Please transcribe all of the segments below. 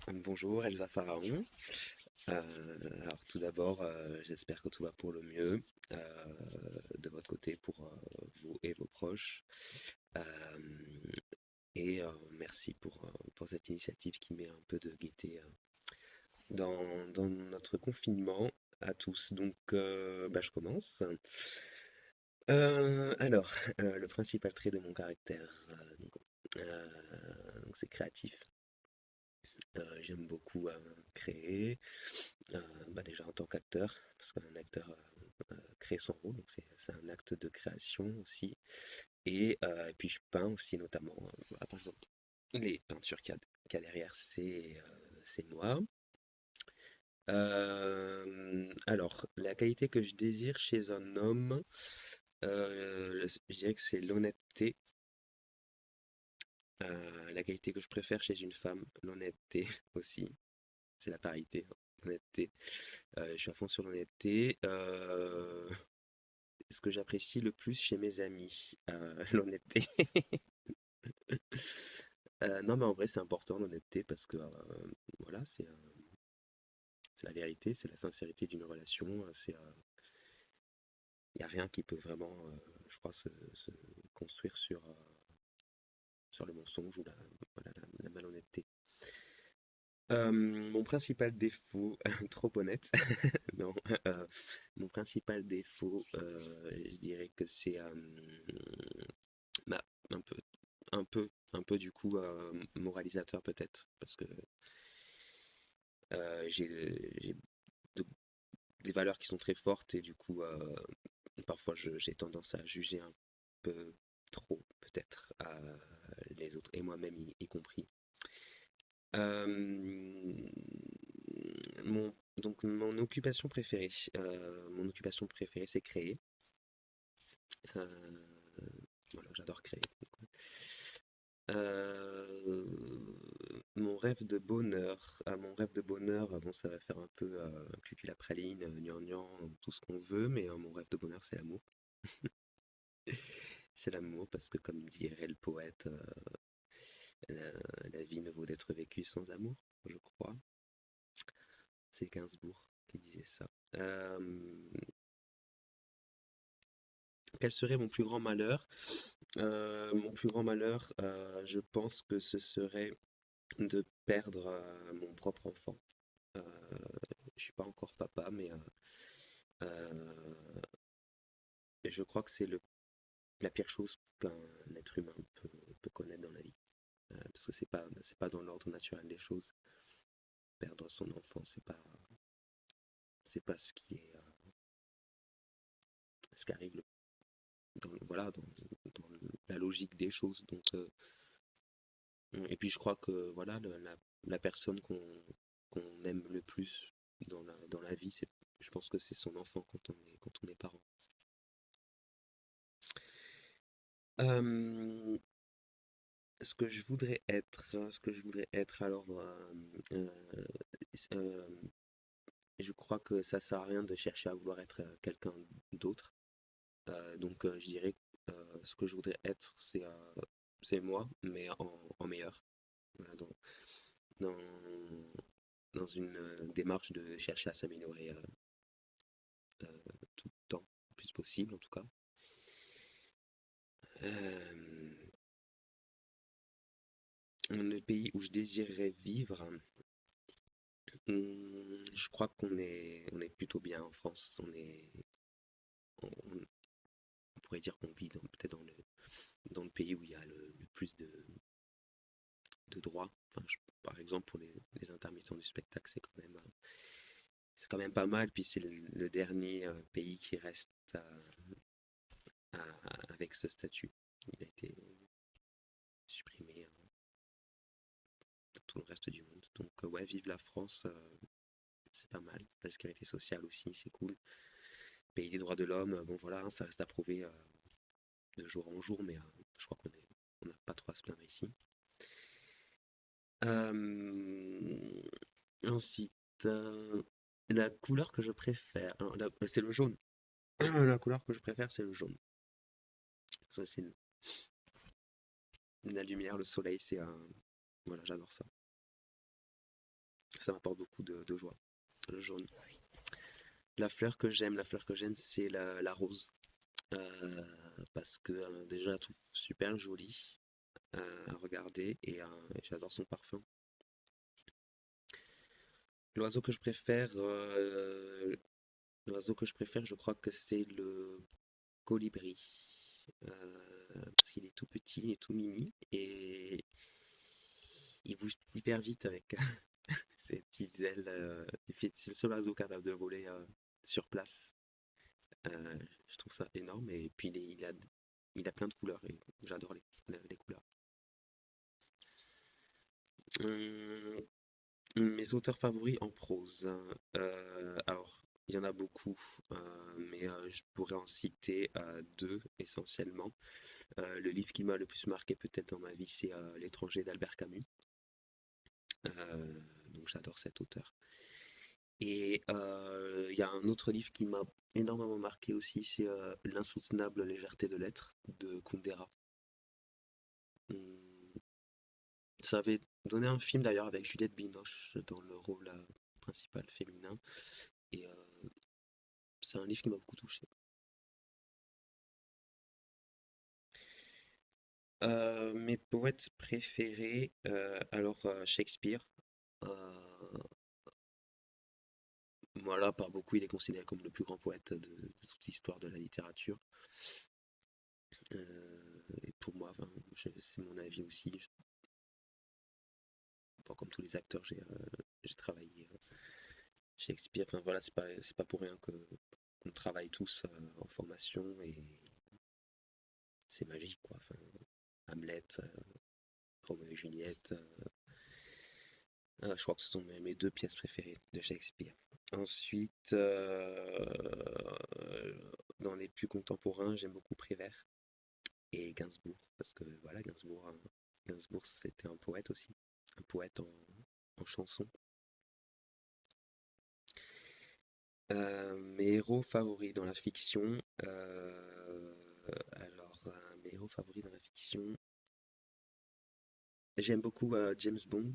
Bonjour Elsa Pharaon. Alors tout d'abord, j'espère que tout va pour le mieux de votre côté pour vous et vos proches. Euh, Merci pour cette initiative qui met un peu de gaieté dans notre confinement à tous. Donc je commence. Le principal trait de mon caractère, euh, c'est créatif. J'aime beaucoup créer. Déjà en tant qu'acteur, parce qu'un acteur crée son rôle, donc c'est un acte de création aussi. Et puis je peins aussi notamment, par exemple, les peintures qu'il y a derrière, c'est moi. Alors, la qualité que je désire chez un homme, je dirais que c'est l'honnêteté. La qualité que je préfère chez une femme, l'honnêteté aussi. C'est la parité, hein, honnêteté. Je suis à fond sur l'honnêteté. Ce que j'apprécie le plus chez mes amis, l'honnêteté. Non, mais en vrai, c'est important l'honnêteté parce que voilà, c'est la vérité, c'est la sincérité d'une relation. Il n'y a rien qui peut vraiment, je crois, se construire sur le mensonge ou voilà, la malhonnêteté. Mon principal défaut, trop honnête, non, euh, mon principal défaut, je dirais que c'est bah, un peu un peu du coup moralisateur peut-être, parce que j'ai de- des valeurs qui sont très fortes et du coup parfois j'ai tendance à juger un peu trop peut-être les autres et moi-même y compris. Euh, mon occupation préférée, c'est créer. Euh, voilà, j'adore créer. Euh, mon rêve de bonheur, bon, ça va faire un peu cucu la praline, gnangnan, tout ce qu'on veut, mais mon rêve de bonheur, c'est l'amour. C'est l'amour, parce que comme dirait le poète, la vie ne vaut d'être vécue sans amour, je crois. C'est Gainsbourg qui disait ça. Euh, Quel serait mon plus grand malheur? Mon plus grand malheur, je pense que ce serait de perdre mon propre enfant. Euh, je suis pas encore papa, mais euh, je crois que c'est la pire chose qu'un être humain peut connaître dans la vie. Parce que c'est pas dans l'ordre naturel des choses. Perdre son enfant, c'est pas ce qui arrive voilà, dans la logique des choses. Donc, et puis je crois que voilà, la personne qu'on aime le plus dans la vie, je pense que c'est son enfant quand on est parent. Euh, ce que je voudrais être, alors, euh, euh, je crois que ça sert à rien de chercher à vouloir être quelqu'un d'autre. Donc, je dirais que ce que je voudrais être, c'est moi, mais en meilleur. Voilà, dans, dans une démarche de chercher à s'améliorer euh, tout le temps, le plus possible en tout cas. Euh, le pays où je désirerais vivre, je crois qu'on est plutôt bien en France. On pourrait dire qu'on vit peut-être dans le pays où il y a le plus de droits. Enfin, par exemple, pour les intermittents du spectacle, c'est quand même pas mal. Puis c'est le dernier pays qui reste avec ce statut. Il a été supprimé dans tout le reste du monde. Donc, ouais, vive la France, c'est pas mal. La sécurité sociale aussi, c'est cool. Pays des droits de l'homme, bon voilà, hein, ça reste à prouver de jour en jour, mais je crois on n'a pas trop à se plaindre ici. Euh, Ensuite, la couleur que je préfère, alors, c'est le jaune. La couleur que je préfère, c'est le jaune. Ça, c'est la lumière, le soleil, voilà, j'adore ça. Ça m'apporte beaucoup de joie, le jaune. La fleur que j'aime, c'est la rose. Euh, Parce que déjà, je la trouve super jolie à regarder et j'adore son parfum. L'oiseau que je préfère, euh, l'oiseau que je préfère, je crois que c'est le colibri. Parce qu'il est tout petit et tout mini et il bouge hyper vite avec ses petites ailes. C'est le seul oiseau capable de voler sur place. Euh, je trouve ça énorme et puis il a plein de couleurs et j'adore les couleurs. Hum, Mes auteurs favoris en prose, hein. Alors, il y en a beaucoup, mais je pourrais en citer deux essentiellement. Le livre qui m'a le plus marqué peut-être dans ma vie, c'est L'étranger d'Albert Camus. Donc j'adore cet auteur. Et il y a un autre livre qui m'a énormément marqué aussi, c'est L'insoutenable légèreté de l'être de Kundera. Hum, Ça avait donné un film d'ailleurs avec Juliette Binoche dans le rôle principal féminin. Et c'est un livre qui m'a beaucoup touché. Mes poètes préférés, Shakespeare. Euh, voilà, par beaucoup, il est considéré comme le plus grand poète de toute l'histoire de la littérature. Et pour moi, enfin, c'est mon avis aussi. Enfin, comme tous les acteurs, j'ai travaillé Shakespeare. Enfin voilà, c'est pas pour rien que qu'on travaille tous en formation et c'est magique quoi. Enfin, Hamlet, Roméo et Juliette. Je crois que ce sont mes deux pièces préférées de Shakespeare. Ensuite, dans les plus contemporains, j'aime beaucoup Prévert et Gainsbourg, parce que voilà, Gainsbourg c'était un poète aussi, un poète en chanson. Mes héros favoris dans la fiction, mes héros favoris dans la fiction, j'aime beaucoup James Bond.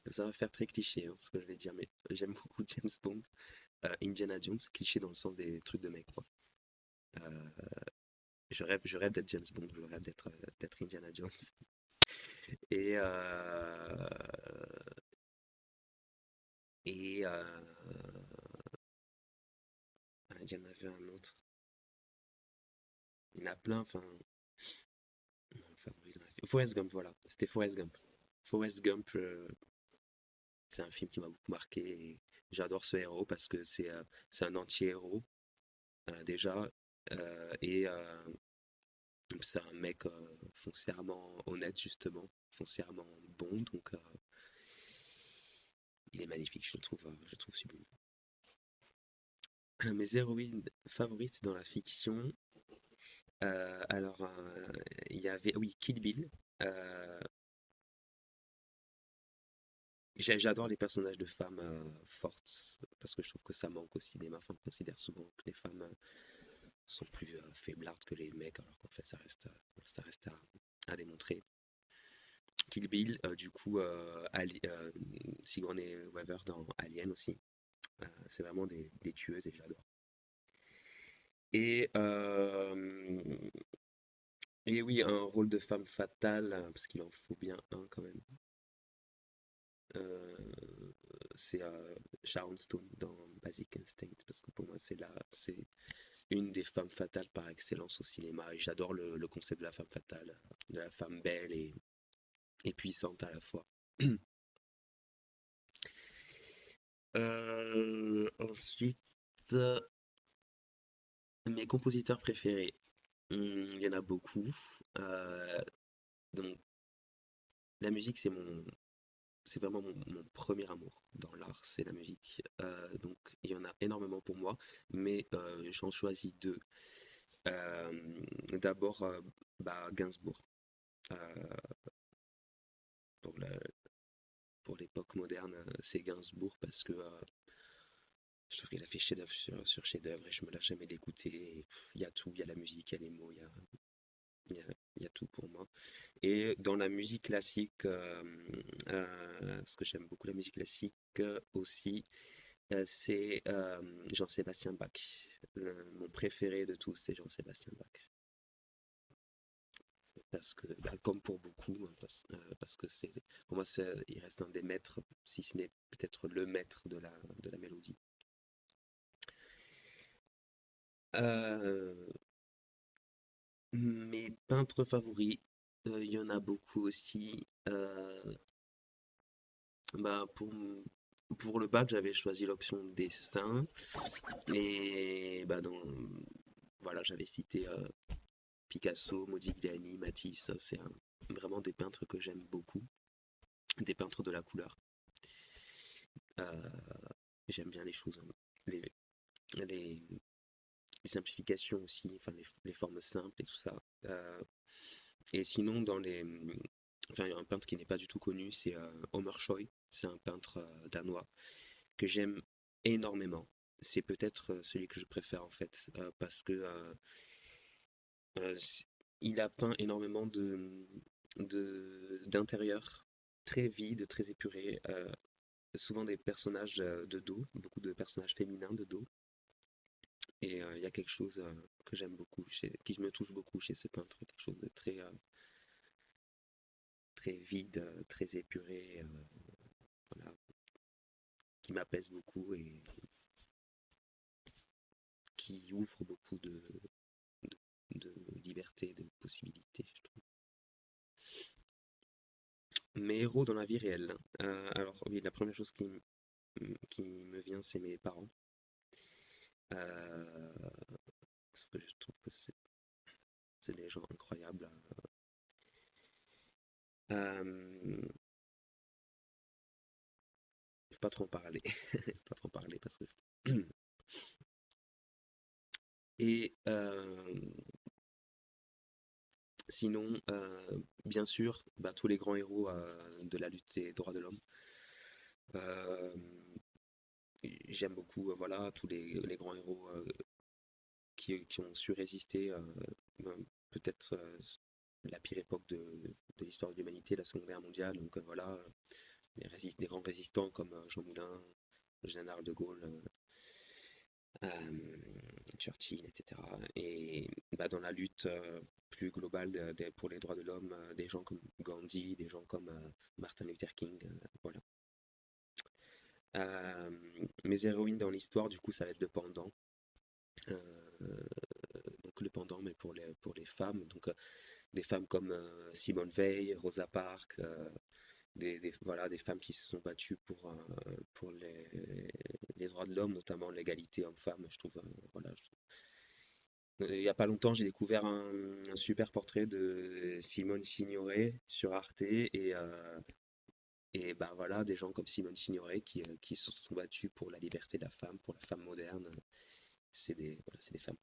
Ça va faire très cliché ce que je vais dire, mais j'aime beaucoup James Bond. Indiana Jones, cliché dans le sens des trucs de mec, quoi. Euh, je rêve d'être James Bond, je rêve d'être Indiana Jones. Et, euh, et il y en avait un autre. Il y en a plein, enfin. Non, favori dans la Forrest Gump, voilà. C'était Forrest Gump. Forrest Gump, c'est un film qui m'a beaucoup marqué et j'adore ce héros parce que c'est un anti-héros déjà. Et c'est un mec foncièrement honnête, justement, foncièrement bon, donc il est magnifique, je le trouve sublime. Mes héroïnes favorites dans la fiction, il y avait, oui, Kill Bill. Euh, J'adore les personnages de femmes fortes parce que je trouve que ça manque au cinéma. Enfin, on considère souvent que les femmes sont plus faiblardes que les mecs, alors qu'en fait, ça reste à démontrer. Kill Bill, du coup, Sigourney Weaver dans Alien aussi. C'est vraiment des tueuses et j'adore. Et, euh, et oui, un rôle de femme fatale, parce qu'il en faut bien un quand même. Euh, c'est Sharon Stone dans Basic Instinct, parce que pour moi, c'est une des femmes fatales par excellence au cinéma. Et j'adore le concept de la femme fatale, de la femme belle et puissante à la fois. Ensuite, mes compositeurs préférés. Il y en a beaucoup. Euh, donc, la musique, c'est vraiment mon premier amour dans l'art, c'est la musique. Donc, il y en a énormément pour moi, mais j'en choisis deux. D'abord, Gainsbourg. Euh, pour la- pour l'époque moderne, c'est Gainsbourg parce que je trouve qu'il a fait chef-d'œuvre sur chef-d'œuvre et je me lasse jamais d'écouter. Il y a tout, il y a la musique, il y a les mots, il y a tout pour moi. Et dans la musique classique, parce que j'aime beaucoup la musique classique aussi, c'est Jean-Sébastien Bach. Mon préféré de tous, c'est Jean-Sébastien Bach. Parce que, bah, comme pour beaucoup, hein, parce que pour moi, il reste un des maîtres, si ce n'est peut-être le maître de la mélodie. Euh, Mes peintres favoris, il y en a beaucoup aussi. Bah, pour le bac, j'avais choisi l'option dessin. Et bah, voilà, j'avais cité Picasso, Modigliani, Matisse. C'est vraiment des peintres que j'aime beaucoup, des peintres de la couleur. Euh, J'aime bien les choses, hein, les, les- les simplifications aussi, enfin les formes simples et tout ça. Et sinon, enfin, il y a un peintre qui n'est pas du tout connu, c'est Homer Schoy. C'est un peintre danois que j'aime énormément. C'est peut-être celui que je préfère en fait, parce que euh, c- il a peint énormément d'intérieurs très vides, très épurés, souvent des personnages de dos, beaucoup de personnages féminins de dos. Et il y a quelque chose que j'aime beaucoup, qui me touche beaucoup chez ce peintre, quelque chose de très vide, très épuré, voilà, qui m'apaise beaucoup et qui ouvre beaucoup de liberté, de possibilités, je trouve. Mes héros dans la vie réelle, hein. Alors oui, la première chose qui me vient, c'est mes parents. Parce que je trouve que c'est des gens incroyables. Euh, Faut pas trop en parler. Faut pas trop en parler parce que et sinon, bien sûr, bah, tous les grands héros de la lutte des droits de l'homme. Euh, J'aime beaucoup, voilà, tous les grands héros qui ont su résister, peut-être la pire époque de l'histoire de l'humanité, la Seconde Guerre mondiale. Donc voilà, des grands résistants comme Jean Moulin, le général de Gaulle, Churchill, etc. Et bah, dans la lutte plus globale pour les droits de l'homme, des gens comme Gandhi, des gens comme Martin Luther King, voilà. Euh, Mes héroïnes dans l'histoire, du coup, ça va être le pendant. Euh, donc le pendant, mais pour les femmes. Donc des femmes comme Simone Veil, Rosa Parks, voilà, des femmes qui se sont battues pour les droits de l'homme, notamment l'égalité homme-femme. Je trouve, voilà, il n'y a pas longtemps, j'ai découvert un super portrait de Simone Signoret sur Arte et ben voilà, des gens comme Simone Signoret qui se sont battus pour la liberté de la femme, pour la femme moderne. C'est des femmes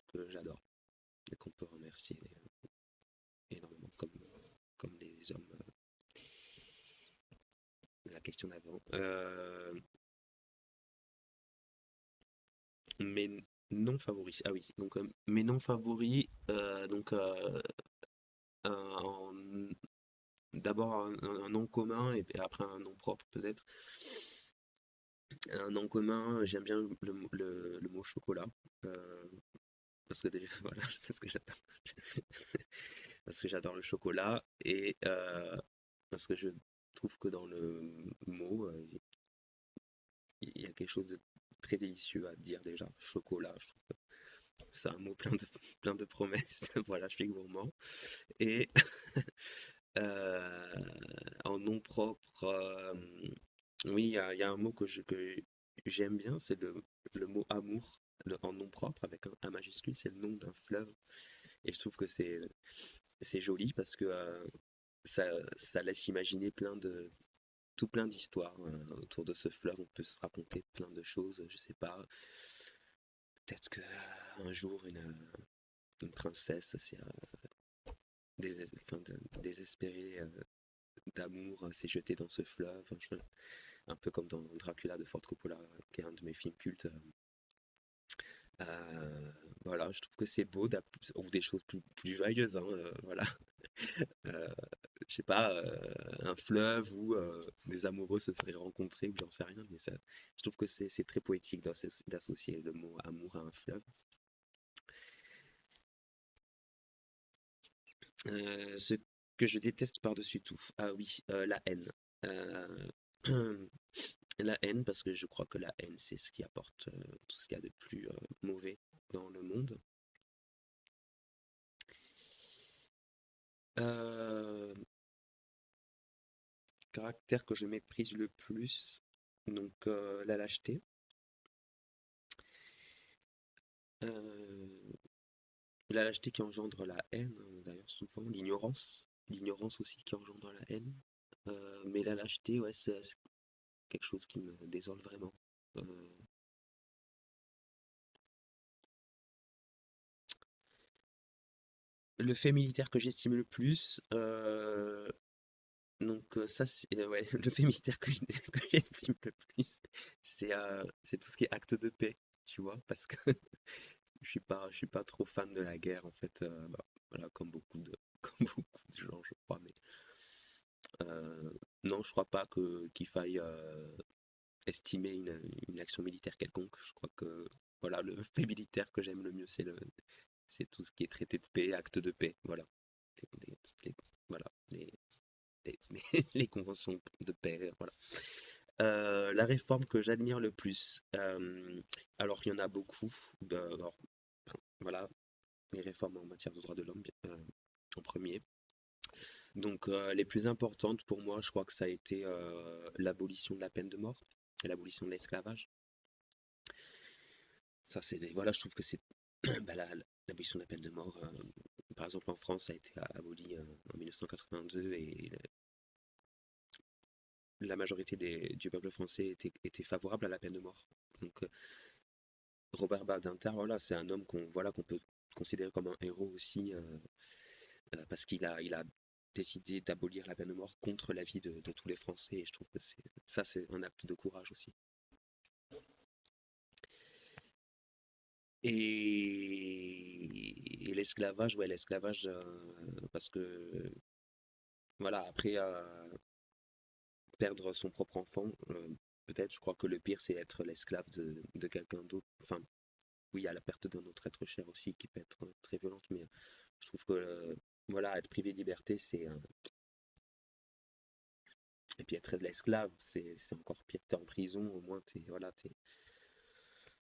que j'adore et qu'on peut remercier énormément comme les hommes de la question d'avant. Mes non favoris. Ah oui, donc mes non favoris, donc en- d'abord un nom commun et après un nom propre peut-être. Un nom commun, j'aime bien le mot chocolat. euh, Parce que déjà, voilà, parce que j'adore, parce que j'adore le chocolat et parce que je trouve que dans le mot, il y a quelque chose de très délicieux à dire déjà. Chocolat, je trouve que c'est un mot plein de promesses. Voilà, je suis gourmand. Et euh, en nom propre, oui, il y a un mot que j'aime bien, c'est le mot amour. En nom propre avec un A majuscule, c'est le nom d'un fleuve. Et je trouve que c'est joli parce que ça, ça laisse imaginer tout plein d'histoires autour de ce fleuve. On peut se raconter plein de choses, je sais pas. Peut-être que un jour une princesse s'est enfin, désespérée d'amour, s'est jetée dans ce fleuve. Enfin, un peu comme dans Dracula de Ford Coppola, qui est un de mes films cultes. Euh, voilà, je trouve que c'est beau, ou des choses plus joyeuses, hein, voilà. Euh, je sais pas, un fleuve où des amoureux se seraient rencontrés, ou j'en sais rien, mais ça, je trouve que c'est très poétique d'associer le mot amour à un fleuve. Ce que je déteste par-dessus tout, ah oui, la haine. Euh, La haine, parce que je crois que la haine, c'est ce qui apporte tout ce qu'il y a de plus mauvais dans le monde. Euh, Caractère que je méprise le plus, donc la lâcheté. Euh, la lâcheté qui engendre la haine, d'ailleurs souvent, l'ignorance. L'ignorance aussi qui engendre la haine. Mais la lâcheté, ouais, c'est quelque chose qui me désole vraiment. Euh, le fait militaire que j'estime le plus, donc ça, ouais, le fait militaire que j'estime le plus, c'est tout ce qui est acte de paix, tu vois, parce que je suis pas trop fan de la guerre en fait, bah, voilà, comme beaucoup de, comme beaucoup de gens, je crois, mais non, je crois pas qu'il faille estimer une action militaire quelconque. Je crois que voilà, le fait militaire que j'aime le mieux, c'est tout ce qui est traité de paix, acte de paix, voilà, les, les- voilà, les conventions de paix, voilà. La réforme que j'admire le plus, alors il y en a beaucoup. Alors, voilà, les réformes en matière de droits de l'homme en premier. Donc les plus importantes pour moi, je crois que ça a été l'abolition de la peine de mort, et l'abolition de l'esclavage. Ça, voilà, je trouve que c'est bah, l'abolition de la peine de mort. Par exemple, en France, ça a été aboli en 1982 et la majorité du peuple français était favorable à la peine de mort. Donc Robert Badinter, voilà, c'est un homme qu'on peut considérer comme un héros aussi, parce qu'il a décidé d'abolir la peine de mort contre l'avis de tous les Français, et je trouve que c'est un acte de courage aussi. Et l'esclavage, ouais, l'esclavage, parce que voilà, après perdre son propre enfant, peut-être, je crois que le pire, c'est être l'esclave de quelqu'un d'autre. Enfin, oui, il y a la perte d'un autre être cher aussi qui peut être très violente, mais je trouve que voilà, être privé de liberté, et puis être de l'esclave, c'est encore pire. T'es en prison, au moins voilà,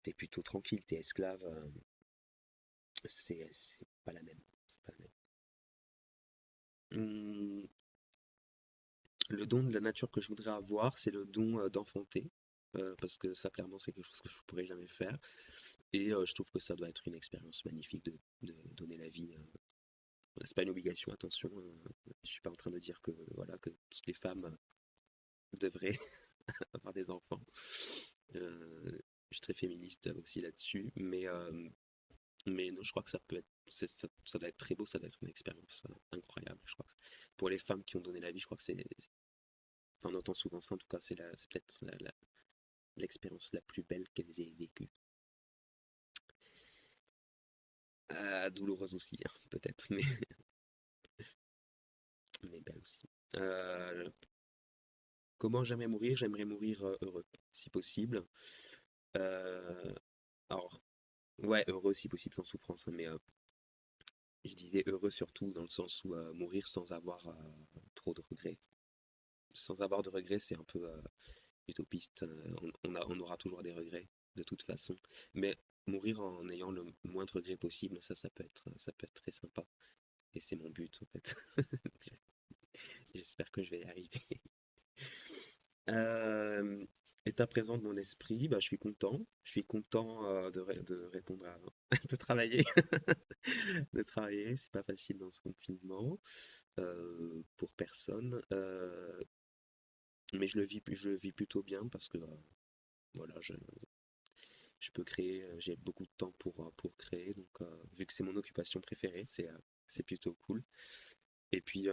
t'es plutôt tranquille, t'es esclave, c'est pas la même. C'est pas la même. Le don de la nature que je voudrais avoir, c'est le don d'enfanter, parce que ça, clairement, c'est quelque chose que je ne pourrais jamais faire. Et je trouve que ça doit être une expérience magnifique de donner la vie. C'est pas une obligation, attention. Je suis pas en train de dire que voilà que toutes les femmes devraient avoir des enfants. Je suis très féministe aussi là-dessus, mais non, je crois que ça peut être, ça doit être très beau, ça doit être une expérience incroyable. Je crois que pour les femmes qui ont donné la vie, je crois que enfin, on entend souvent ça. En tout cas, c'est peut-être l'expérience la plus belle qu'elles aient vécue. Douloureuse aussi, hein, peut-être, mais belle aussi. Euh, Comment j'aimerais mourir? J'aimerais mourir heureux, si possible. Euh, alors, ouais, heureux si possible, sans souffrance, hein, mais je disais heureux surtout dans le sens où mourir sans avoir trop de regrets. Sans avoir de regrets, c'est un peu utopiste. On aura toujours des regrets, de toute façon. Mais mourir en ayant le moins de regrets possible, ça peut être très sympa. Et c'est mon but, en fait. J'espère que je vais y arriver. Euh, État présent de mon esprit, bah, je suis content. Je suis content de répondre à, de travailler. De travailler, c'est pas facile dans ce confinement pour personne. Mais je le vis plutôt bien parce que voilà, je peux créer, j'ai beaucoup de temps pour créer. Donc, vu que c'est mon occupation préférée, c'est plutôt cool. Et puis,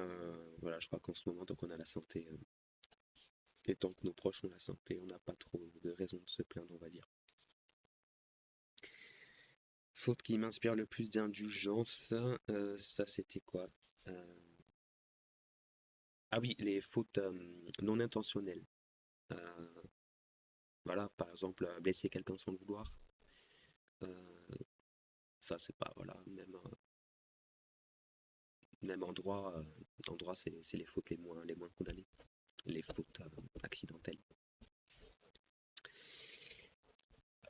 voilà, je crois qu'en ce moment, tant qu'on a la santé, et tant que nos proches ont la santé, on n'a pas trop de raisons de se plaindre, on va dire. Faute qui m'inspire le plus d'indulgence, ça c'était quoi? Euh, ah oui, les fautes non intentionnelles. Euh, voilà, par exemple, blesser quelqu'un sans le vouloir. Euh, ça c'est pas, voilà, même en droit c'est les fautes les moins condamnées, les fautes accidentelles.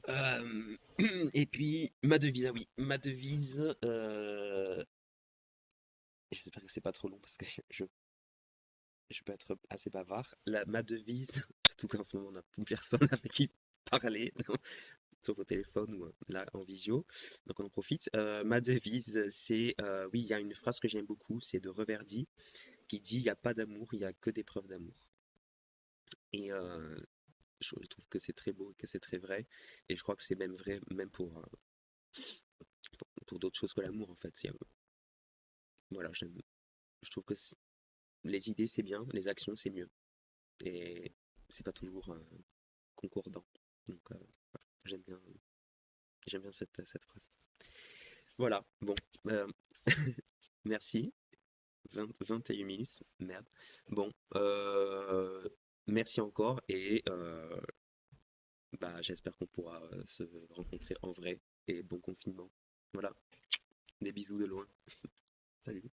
Euh, et puis ma devise, ah oui, ma devise, j'espère que c'est pas trop long parce que je peux être assez bavard. Ma devise, surtout qu'en ce moment on n'a plus personne avec qui parler, sauf au téléphone ou là en visio, donc on en profite. Ma devise, c'est, oui, il y a une phrase que j'aime beaucoup, c'est de Reverdy, qui dit, il n'y a pas d'amour, il n'y a que des preuves d'amour. Et je trouve que c'est très beau et que c'est très vrai. Et je crois que c'est même vrai, même pour d'autres choses que l'amour, en fait. Voilà, je trouve que les idées, c'est bien, les actions, c'est mieux. Et c'est pas toujours concordant. Donc, j'aime bien, j'aime bien cette phrase. Voilà, bon, euh, merci. 21 minutes, merde. Bon, merci encore et bah, j'espère qu'on pourra se rencontrer en vrai et bon confinement. Voilà, des bisous de loin. Salut.